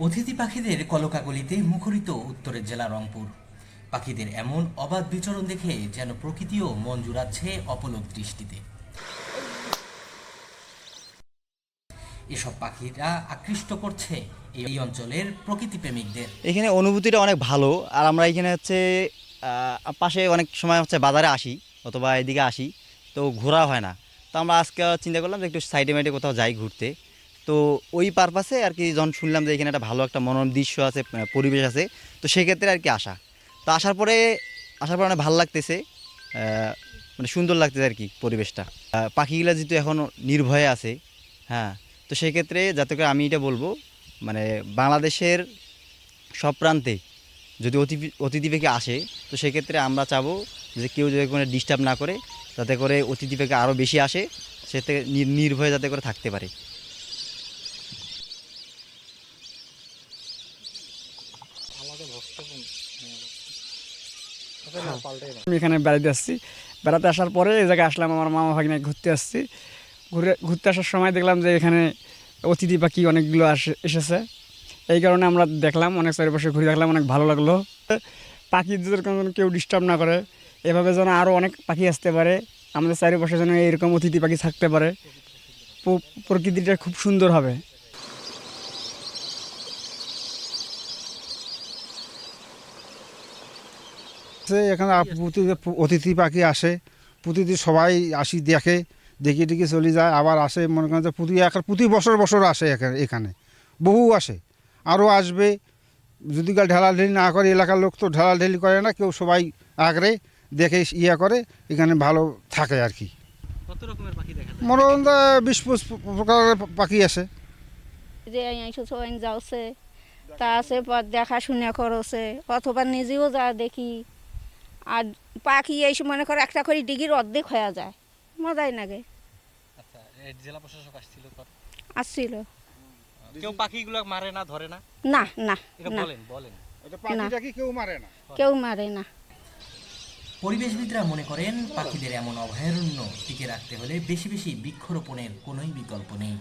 অতিথি পাখিদের কলকাকলিতে মুখরিত উত্তরের জেলা রংপুর। পাখিদের এমন অবাধ বিচরণ দেখে যেন প্রকৃতিও মন জুড়াচ্ছে অপলক দৃষ্টিতে। এসব পাখিরা আকৃষ্ট করছে এই অঞ্চলের প্রকৃতিপ্রেমিকদের। এখানে অনুভূতিটা অনেক ভালো। আর আমরা এখানে হচ্ছে পাশে অনেক সময় হচ্ছে বাজারে আসি অথবা এদিকে আসি, তো ঘোরা হয় না। তো আমরা আজকে চিন্তা করলাম যে একটু সাইডে মাইডে কোথাও যাই ঘুরতে। তো ওই পারপাসে আর কি যখন শুনলাম যে এখানে একটা ভালো একটা মনোরম দৃশ্য আছে, পরিবেশ আছে, তো সেক্ষেত্রে আর কি আসা। তো আসার পরে অনেক ভালো লাগতেছে, মানে সুন্দর লাগতেছে আর কি পরিবেশটা। পাখিগুলো যেহেতু এখনও নির্ভয়ে আছে, হ্যাঁ, তো সেক্ষেত্রে যাতে করে আমি এটা বলবো, মানে বাংলাদেশের সব প্রান্তে যদি অতিথি পাখি আসে, তো সেক্ষেত্রে আমরা চাবো যে কেউ যদি কোনো ডিস্টার্ব না করে, যাতে করে অতিথি পাখি আরও বেশি আসে, সে থেকে নির্ভয়ে যাতে করে থাকতে পারে। আমি এখানে বেড়াতে আসছি, বেড়াতে আসার পরে এই জায়গায় আসলাম, আমার মামা ভাগিনা ঘুরতে আসছি। ঘুরতে আসার সময় দেখলাম যে এখানে অতিথি পাখি অনেকগুলো এসেছে। এই কারণে আমরা দেখলাম, অনেক চারিপাশে ঘুরে দেখলাম, অনেক ভালো লাগলো। পাখিদের কোনো কেউ ডিস্টার্ব না করে, এভাবে যেন আরও অনেক পাখি আসতে পারে, আমাদের চারিপাশে যেন এইরকম অতিথি পাখি থাকতে পারে, প্রকৃতিটা খুব সুন্দর হবে। এখানে অতিথি পাখি আসে, প্রতিটি সবাই আসি দেখে, দেখে টেকে চলে যায়, আবার আসে। মনে করেন যে প্রতি বছর বছর আসে এখানে বহু আসে, আরও আসবে। যদি ঢেলাঢেলি না করে, এলাকার লোক তো ঢেলাঢেলি করে না, কেউ সবাই আগ্রে দেখে করে, এখানে ভালো থাকে আর কি। কত রকমের পাখি দেখা যায়? মনে করেন 20-25 প্রকারের পাখি আসে। যে সবাই যাচ্ছে, তা আছে দেখাশোনা করছে, অথবা নিজেও যা দেখি। আর পাখি এই মনে করে একটা করে ডিগির অর্ধেক হয়ে যায়, মজাই লাগে। আচ্ছা, জেলা প্রশাসক আসছিল। কেউ পাখিগুলো মারে না, ধরে না? না না এটা না, বলেন পাখিটা কি কেউ মারে না? কেউ মারে না। পরিবেশবিদরা মনে করেন পাখিদের এমন অভয়ারণ্য টিকে রাখতে হলে বেশি বেশি বৃক্ষরোপণের কোনোই বিকল্প নেই।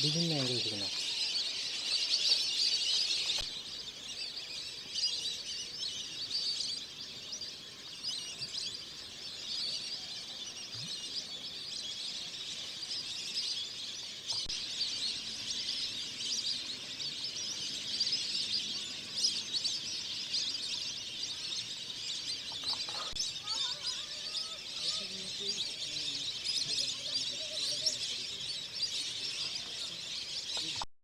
বিভিন্ন